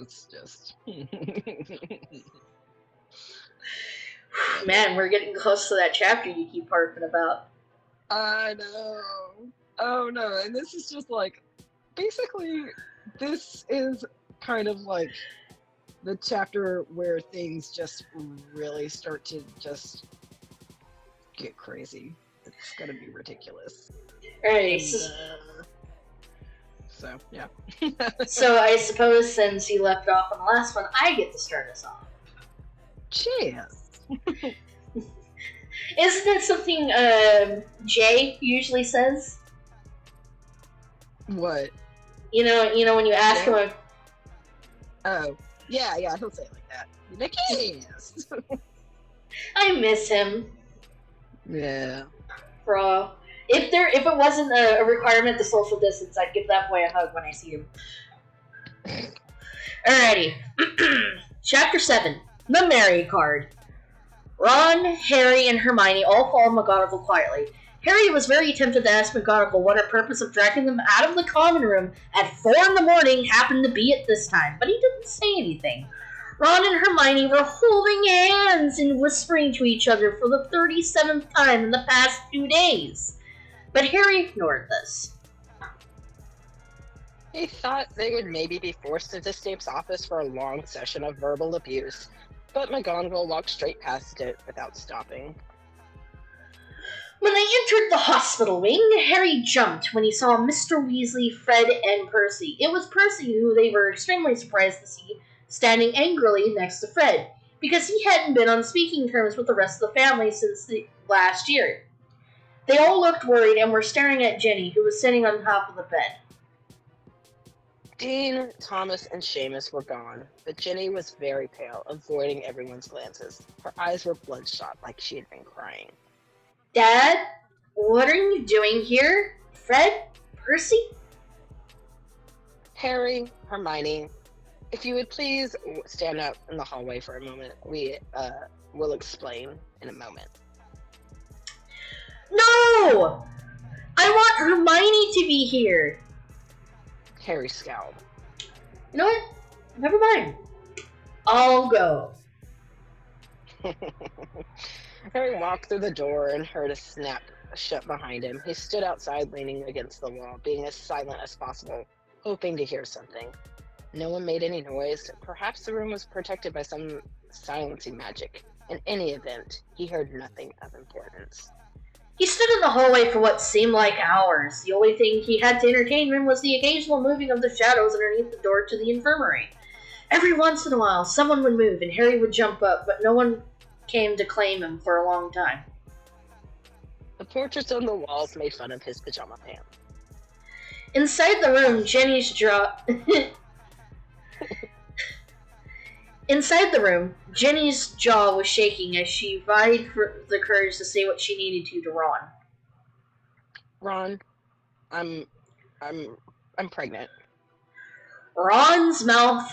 it's just... Man, we're getting close to that chapter you keep harping about. I know. Oh no, and this is just like, basically, this is kind of like the chapter where things just really start to just get crazy. It's gonna be ridiculous. Alright, so yeah. So I suppose since you left off on the last one, I get to start us off. Cheers. Isn't that something Jay usually says? What? You know when you ask him. Oh, yeah, he'll say it like that. Like, yes. I miss him. Yeah. Bro. If it wasn't a requirement to social distance, I'd give that boy a hug when I see him. Alrighty. Chapter 7. The Mary Card. Ron, Harry, and Hermione all follow McGonagall quietly. Harry was very tempted to ask McGonagall what her purpose of dragging them out of the common room at 4 a.m. happened to be at this time, but he didn't say anything. Ron and Hermione were holding hands and whispering to each other for the 37th time in the past 2 days. But Harry ignored this. He thought they would maybe be forced into Snape's office for a long session of verbal abuse, but McGonagall walked straight past it without stopping. When they entered the hospital wing, Harry jumped when he saw Mr. Weasley, Fred, and Percy. It was Percy who they were extremely surprised to see standing angrily next to Fred, because he hadn't been on speaking terms with the rest of the family since the last year. They all looked worried and were staring at Jenny, who was sitting on top of the bed. Dean, Thomas, and Seamus were gone, but Jenny was very pale, avoiding everyone's glances. Her eyes were bloodshot, like she had been crying. Dad, what are you doing here? Fred? Percy? Harry, Hermione, if you would please stand up in the hallway for a moment. We will explain in a moment. No! I want Hermione to be here. Harry scowled. You know what? Never mind. I'll go. Harry walked through the door and heard a snap shut behind him. He stood outside leaning against the wall, being as silent as possible, hoping to hear something. No one made any noise. Perhaps the room was protected by some silencing magic. In any event, he heard nothing of importance. He stood in the hallway for what seemed like hours. The only thing he had to entertain him was the occasional moving of the shadows underneath the door to the infirmary. Every once in a while, someone would move and Harry would jump up, but no one came to claim him for a long time. The portraits on the walls made fun of his pajama pants. Inside the room, Jenny's jaw... Inside the room, Jenny's jaw was shaking as she vied for the courage to say what she needed to Ron. Ron, I'm pregnant. Ron's mouth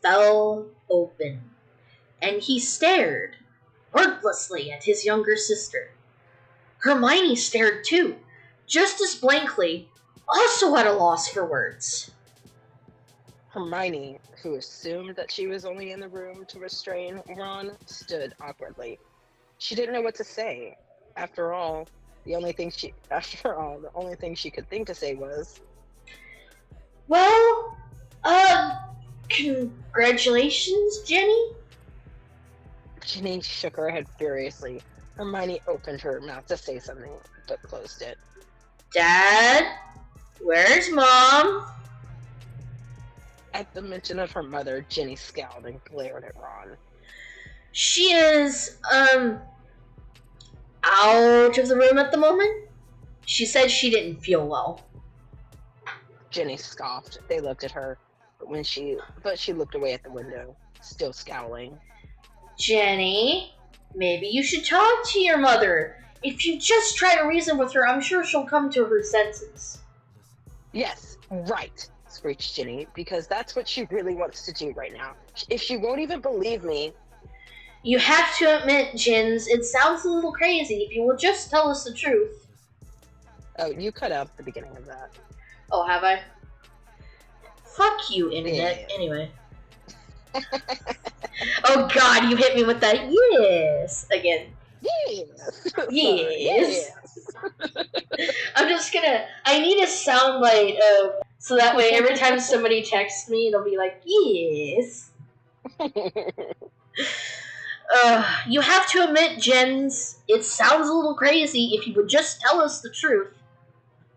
fell open, and he stared wordlessly at his younger sister. Hermione stared too, just as blankly, also at a loss for words. Hermione, who assumed that she was only in the room to restrain Ron, stood awkwardly. She didn't know what to say. After all, the only thing she could think to say was, "Well, congratulations, Jenny?" Jenny shook her head furiously. Hermione opened her mouth to say something, but closed it. "Dad, where's Mom?" At the mention of her mother, Jenny scowled and glared at Ron. "She is, out of the room at the moment. She said she didn't feel well." Jenny scoffed. They looked at her, but she looked away at the window, still scowling. "Jenny, maybe you should talk to your mother. If you just try to reason with her, I'm sure she'll come to her senses." "Yes, right," screeched Jenny, because that's what she really wants to do right now. If she won't even believe me... "You have to admit, Jins, it sounds a little crazy. If you will just tell us the truth." Oh, you cut out the beginning of that. Oh, have I? Fuck you, Internet. Yeah. Anyway. Oh God, you hit me with that yes again. Yes. Yes. I'm just gonna. I need a soundbite of so that way every time somebody texts me, it'll be like yes. You have to admit, Jens, it sounds a little crazy. If you would just tell us the truth.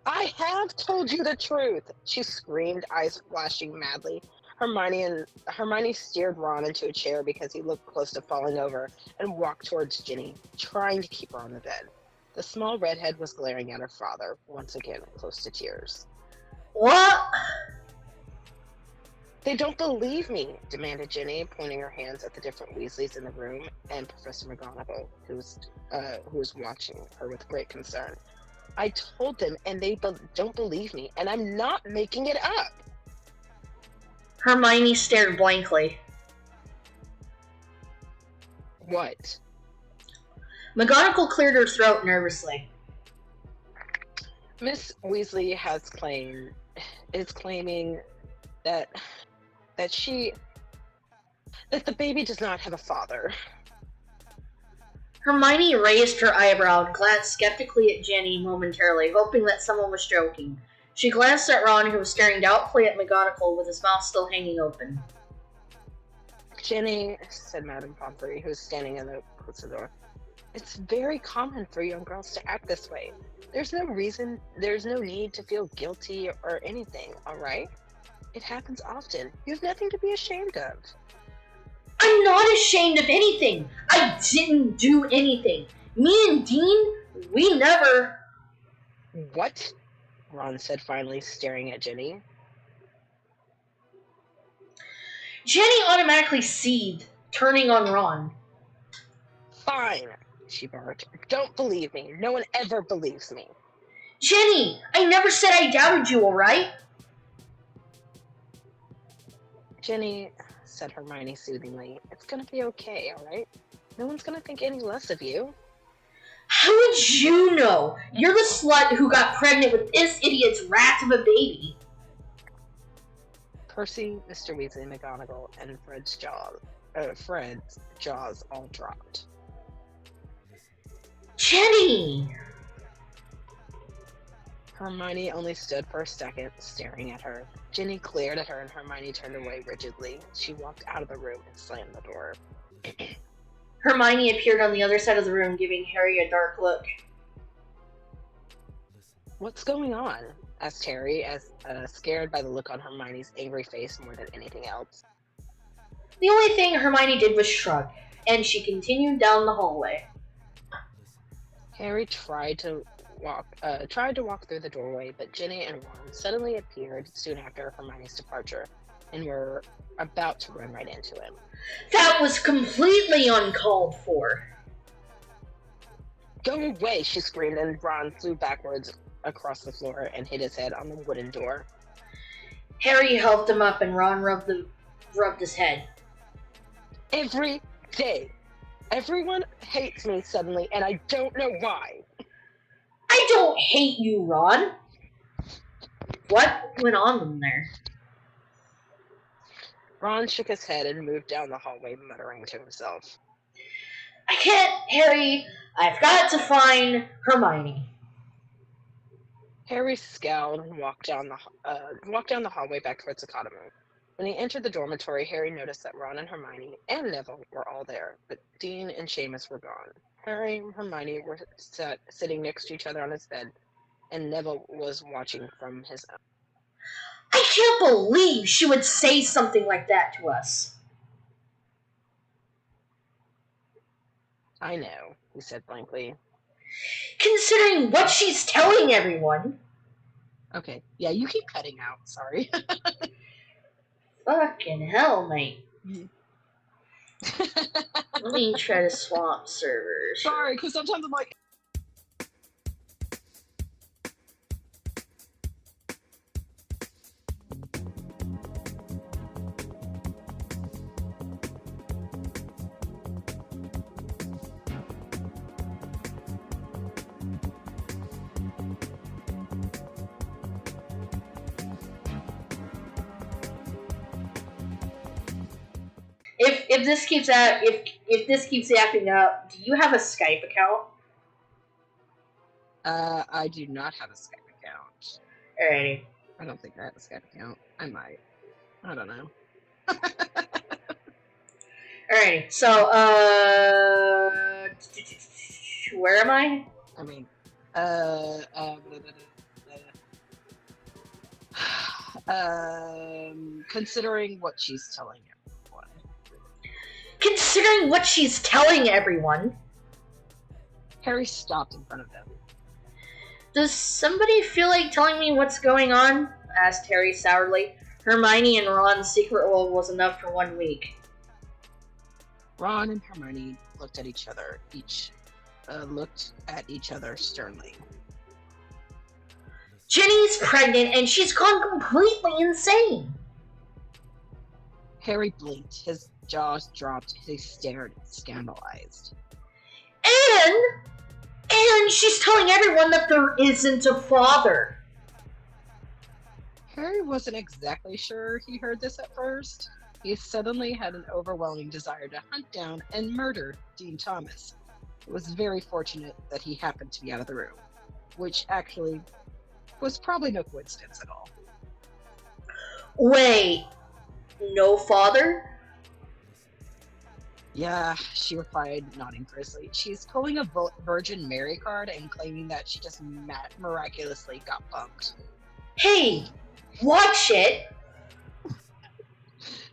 I have told you the truth, she screamed, eyes flashing madly. Hermione steered Ron into a chair because he looked close to falling over and walked towards Ginny, trying to keep her on the bed. The small redhead was glaring at her father, once again close to tears. What? They don't believe me, demanded Ginny, pointing her hands at the different Weasleys in the room and Professor McGonagall, who was watching her with great concern. I told them, and they don't believe me, and I'm not making it up. Hermione stared blankly. What? McGonagall cleared her throat nervously. Miss Weasley is claiming that the baby does not have a father. Hermione raised her eyebrow and glanced skeptically at Ginny momentarily, hoping that someone was joking. She glanced at Ron, who was staring doubtfully at McGonagall with his mouth still hanging open. Ginny, said Madame Pomfrey, who was standing in the door, it's very common for young girls to act this way. There's no need to feel guilty or anything, all right? It happens often. You have nothing to be ashamed of. I'm not ashamed of anything. I didn't do anything. Me and Dean, we never... What? Ron said finally, staring at Ginny. Ginny automatically seethed, turning on Ron. Fine, she barked. Don't believe me. No one ever believes me. Ginny, I never said I doubted you, all right? Ginny, said Hermione soothingly, it's gonna be okay, all right? No one's gonna think any less of you. How would you know? You're the slut who got pregnant with this idiot's rat of a baby. Percy, Mr. Weasley, McGonagall, and Fred's jaws all dropped. Ginny! Hermione only stood for a second, staring at her. Ginny glared at her and Hermione turned away rigidly. She walked out of the room and slammed the door. Hermione appeared on the other side of the room, giving Harry a dark look. What's going on? Asked Harry, scared by the look on Hermione's angry face more than anything else. The only thing Hermione did was shrug, and she continued down the hallway. Harry tried to walk through the doorway, but Ginny and Ron suddenly appeared soon after Hermione's departure, and were about to run right into him. That was completely uncalled for. Go away, she screamed, and Ron flew backwards across the floor and hit his head on the wooden door. Harry helped him up, and Ron rubbed his head. Every day. Everyone hates me suddenly, and I don't know why. I don't hate you, Ron. What went on there? Ron shook his head and moved down the hallway, muttering to himself. I can't, Harry. I've got to find Hermione. Harry scowled and walked down the hallway back towards the academy. When he entered the dormitory, Harry noticed that Ron and Hermione and Neville were all there, but Dean and Seamus were gone. Harry and Hermione were sitting next to each other on his bed, and Neville was watching from his own. I can't believe she would say something like that to us. I know, he said blankly. Considering what she's telling everyone. Okay, yeah, you keep cutting out, sorry. Fucking hell, mate. Let me try to swap servers. Sorry, because sometimes I'm like, If this keeps acting up, do you have a Skype account? I do not have a Skype account. Alrighty. I don't think I have a Skype account. I might. I don't know. Alrighty. So, where am I? I mean, considering what she's telling everyone. Considering what she's telling everyone. Harry stopped in front of them. Does somebody feel like telling me what's going on? Asked Harry sourly. Hermione and Ron's secret world was enough for 1 week. Ron and Hermione looked at each other, sternly. Ginny's pregnant and she's gone completely insane. Harry blinked, his jaws dropped, he stared, scandalized. And she's telling everyone that there isn't a father. Harry wasn't exactly sure he heard this at first. He suddenly had an overwhelming desire to hunt down and murder Dean Thomas. It was very fortunate that he happened to be out of the room, which actually was probably no coincidence at all. Wait, no father? Yeah, she replied, nodding briskly. She's pulling a Virgin Mary card and claiming that she just miraculously got bumped. Hey, watch it!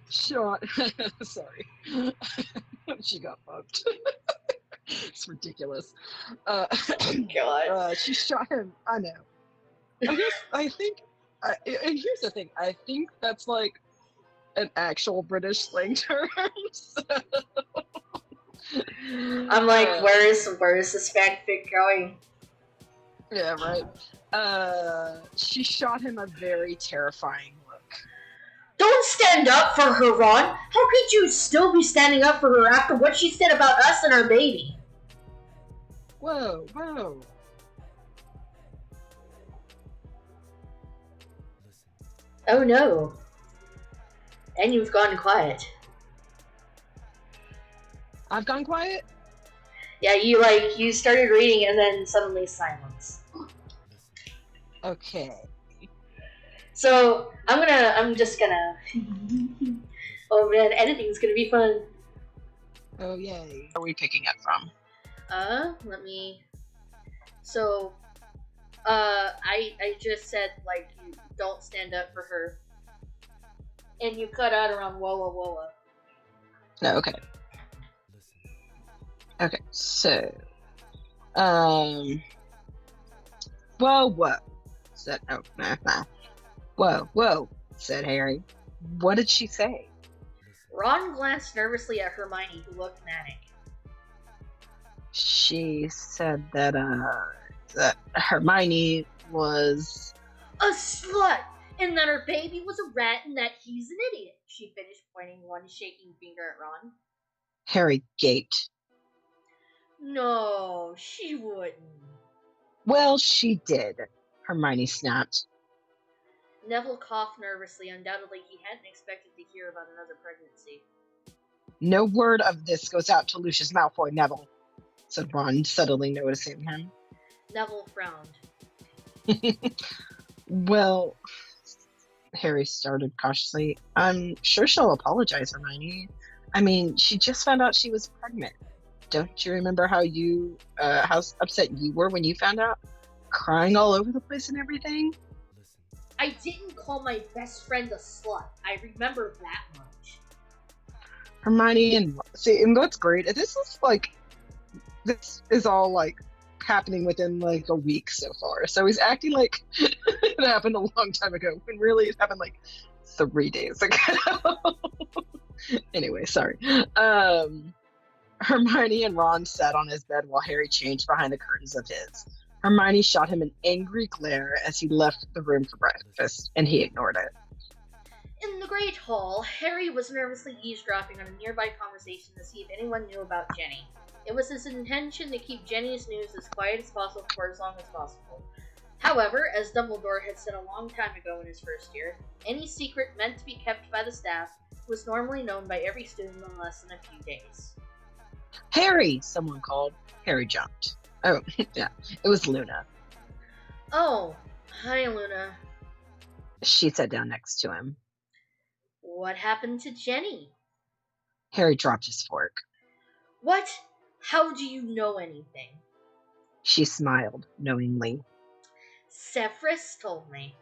Shot. Sorry. She got bumped. It's ridiculous. God. She shot him. I know. I think, and here's the thing. I think that's like an actual British slang term. So. I'm like, where is this fanfic going? Yeah, right. She shot him a very terrifying look. Don't stand up for her, Ron. How could you still be standing up for her after what she said about us and our baby? Whoa. Oh no. And you've gone quiet. I've gone quiet? Yeah, you started reading and then suddenly silence. Okay. So, I'm just gonna... Oh man, editing's gonna be fun. Oh yay. Where are we picking up from? Let me... So, I just said, like, you don't stand up for her. And you cut out around Walla Walla. No, okay. Okay, so... Whoa, said... Oh, nah. Whoa, said Harry. What did she say? Ron glanced nervously at Hermione, who looked manic. She said that Hermione was... A slut! And that her baby was a rat and that he's an idiot, she finished, pointing one shaking finger at Ron. Harry gaped. No, she wouldn't. Well, she did, Hermione snapped. Neville coughed nervously. Undoubtedly, he hadn't expected to hear about another pregnancy. No word of this goes out to Lucius Malfoy, Neville, said Ron, suddenly noticing him. Neville frowned. Well, Harry started cautiously. I'm sure she'll apologize, Hermione. I mean, she just found out she was pregnant. Don't you remember how upset you were when you found out? Crying all over the place and everything? I didn't call my best friend a slut. I remember that much. Hermione and what's great, this is all like happening within like a week so far. So he's acting like it happened a long time ago when really it happened like 3 days ago. Anyway, sorry. Hermione and Ron sat on his bed while Harry changed behind the curtains of his. Hermione shot him an angry glare as he left the room for breakfast, and he ignored it. In the Great Hall, Harry was nervously eavesdropping on a nearby conversation to see if anyone knew about Jenny. It was his intention to keep Jenny's news as quiet as possible for as long as possible. However, as Dumbledore had said a long time ago in his first year, any secret meant to be kept by the staff was normally known by every student in less than a few days. Harry! Someone called. Harry jumped. Oh, yeah. It was Luna. Oh, hi, Luna. She sat down next to him. What happened to Jenny? Harry dropped his fork. What? How do you know anything? She smiled knowingly. Severus told me.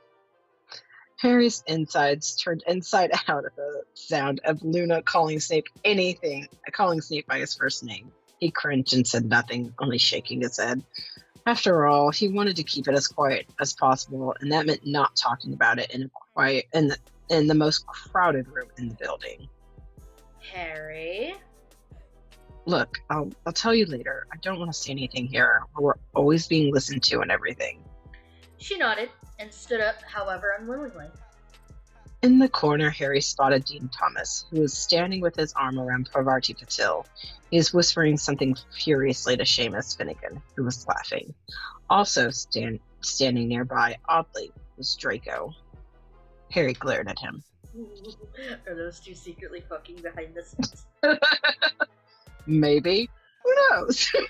Harry's insides turned inside out at the sound of Luna calling Snape by his first name. He cringed and said nothing, only shaking his head. After all, he wanted to keep it as quiet as possible, and that meant not talking about it in the most crowded room in the building. Harry? Look, I'll tell you later. I don't want to say anything here. We're always being listened to and everything. She nodded and stood up, however, unwillingly. In the corner, Harry spotted Dean Thomas, who was standing with his arm around Parvati Patil. He was whispering something furiously to Seamus Finnegan, who was laughing. Also standing nearby, oddly, was Draco. Harry glared at him. Are those two secretly fucking behind the scenes? Maybe. Who knows? Oh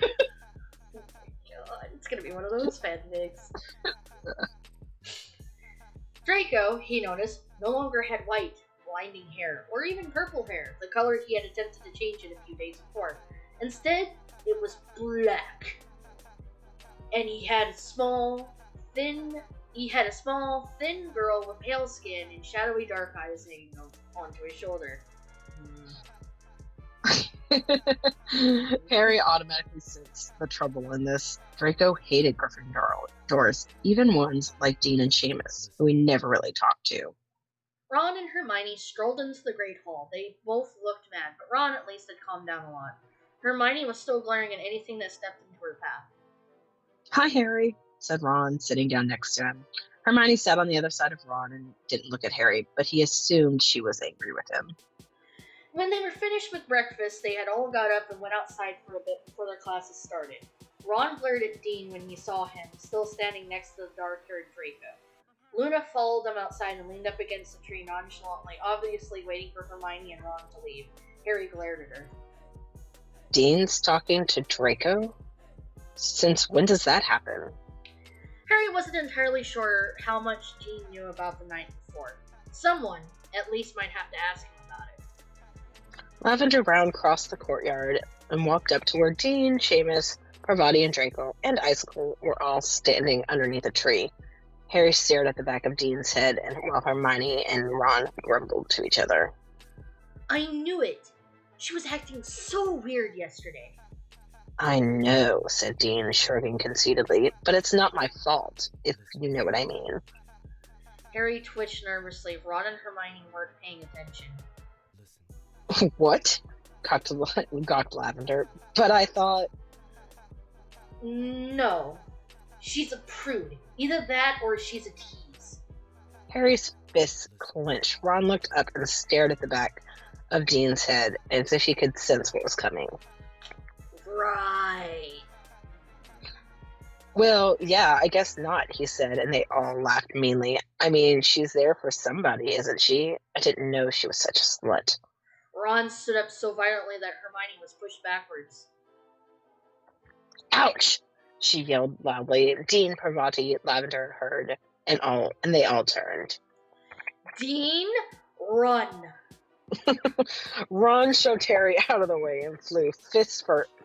my god, it's gonna be one of those fanfics. Draco, he noticed, no longer had white, blinding hair, or even purple hair, the color he had attempted to change it a few days before. Instead, it was black. And he had a small, thin girl with pale skin and shadowy dark eyes hanging onto his shoulder. Harry automatically sensed the trouble in this. Draco hated Gryffindors, even ones like Dean and Seamus, who he never really talked to. Ron and Hermione strolled into the Great Hall. They both looked mad, but Ron at least had calmed down a lot. Hermione was still glaring at anything that stepped into her path. Hi, Harry, said Ron, sitting down next to him. Hermione sat on the other side of Ron and didn't look at Harry, but he assumed she was angry with him. When they were finished with breakfast, they had all got up and went outside for a bit before their classes started. Ron glared at Dean when he saw him, still standing next to the dark-haired Draco. Luna followed them outside and leaned up against the tree nonchalantly, obviously waiting for Hermione and Ron to leave. Harry glared at her. Dean's talking to Draco? Since when does that happen? Harry wasn't entirely sure how much Dean knew about the night before. Someone, at least, might have to ask him about it. Lavender Brown crossed the courtyard and walked up to where Dean, Seamus, Parvati, and Draco, and Icicle were all standing underneath a tree. Harry stared at the back of Dean's head, and while Hermione and Ron grumbled to each other. I knew it! She was acting so weird yesterday. I know, said Dean, shrugging conceitedly, but it's not my fault, if you know what I mean. Harry twitched nervously. Ron and Hermione weren't paying attention. What? Gawked Lavender. But I thought... No. She's a prude. Either that or she's a tease. Harry's fists clenched. Ron looked up and stared at the back of Dean's head as if he could sense what was coming. Right. Well, yeah, I guess not, he said, and they all laughed meanly. I mean, she's there for somebody, isn't she? I didn't know she was such a slut. Ron stood up so violently that Hermione was pushed backwards. Ouch! She yelled loudly. Dean, Parvati, Lavender heard, and they all turned. Dean, run! Ron shoved Harry out of the way and flew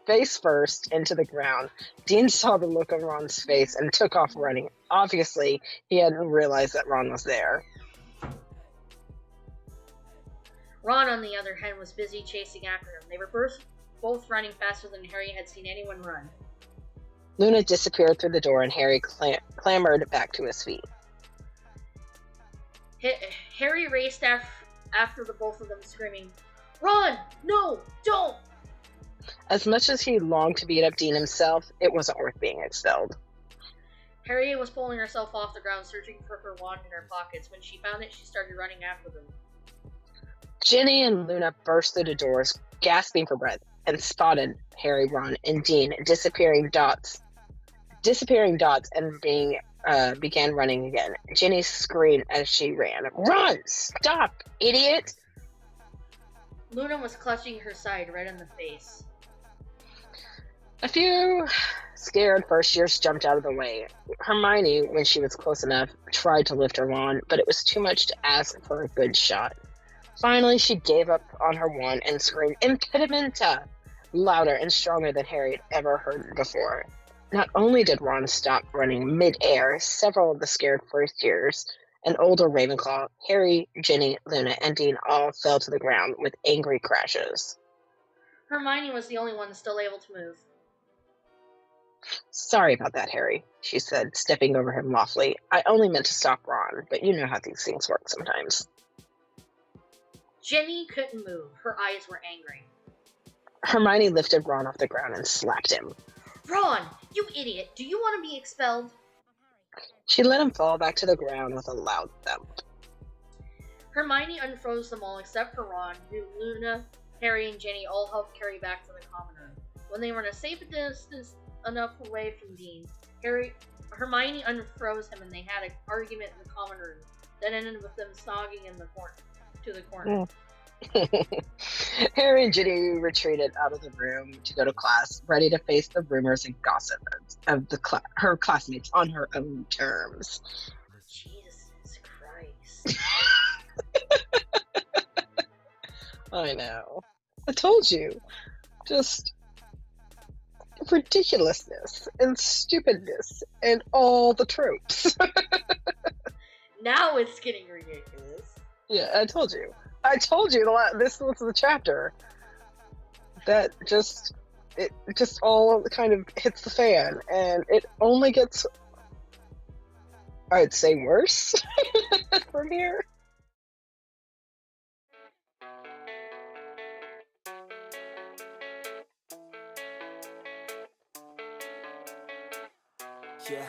face first into the ground. Dean saw the look on Ron's face and took off running. Obviously, he hadn't realized that Ron was there. Ron, on the other hand, was busy chasing after him. They were both running faster than Harry had seen anyone run. Luna disappeared through the door and Harry clambered back to his feet. Harry raced after the both of them, screaming, "Ron! No! Don't!" As much as he longed to beat up Dean himself, it wasn't worth being expelled. Harriet was pulling herself off the ground, searching for her wand in her pockets. When she found it, she started running after them. Ginny and Luna burst through the doors, gasping for breath, and spotted Harry, Ron, and Dean disappearing dots, and began running again. Ginny screamed as she ran, "Run! Stop, idiot!" Luna was clutching her side right in the face. A few scared first years jumped out of the way. Hermione, when she was close enough, tried to lift her wand, but it was too much to ask for a good shot. Finally, she gave up on her wand and screamed, "Impedimenta!" louder and stronger than Harry had ever heard before. Not only did Ron stop running mid-air, several of the scared first years, an older Ravenclaw, Harry, Ginny, Luna, and Dean all fell to the ground with angry crashes. Hermione was the only one still able to move. "Sorry about that, Harry," she said, stepping over him loftily. "I only meant to stop Ron, but you know how these things work sometimes." Ginny couldn't move. Her eyes were angry. Hermione lifted Ron off the ground and slapped him. "Ron, you idiot! Do you want to be expelled?" She let him fall back to the ground with a loud thump. Hermione unfroze them all except for Ron, who Luna, Harry, and Ginny all helped carry back to the common room. When they were in a safe distance enough away from Dean, Hermione unfroze him and they had an argument in the common room that ended with them snogging in the corner. Harry and Ginny retreated out of the room to go to class, ready to face the rumors and gossip of her classmates on her own terms. Jesus Christ. I know. I told you. Just ridiculousness and stupidness and all the tropes. Now it's getting ridiculous. Yeah, I told you. This was the chapter that it just all kind of hits the fan, and it only gets, I'd say, worse from here. Yeah,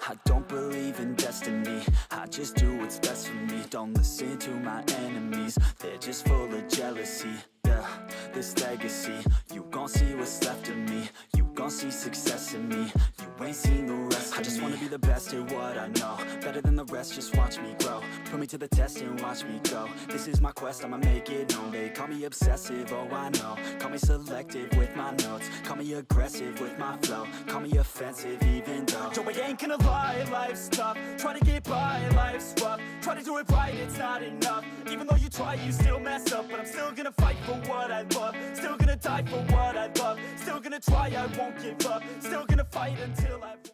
I don't believe in destiny. I just do what's best for me. Don't listen to my enemies, they're just full of jealousy. Yeah, this legacy, you gon' see what's left of me. You gon' see success in me. You ain't seen the rest of me. I just wanna be the best at what I know, better than the rest, just watch me grow. Put me to the test and watch me go. This is my quest, I'ma make it known. They call me obsessive, oh I know. Call me selective with my notes. Call me aggressive with my flow. Call me offensive even though yo, I ain't gonna lie, life's tough. Try to get by, life's rough. Try to do it right, it's not enough. Even though you try, you still mess up. But I'm still gonna fight for what I love. Still gonna die for what I love. Still gonna try, I won't give up. Still gonna fight until I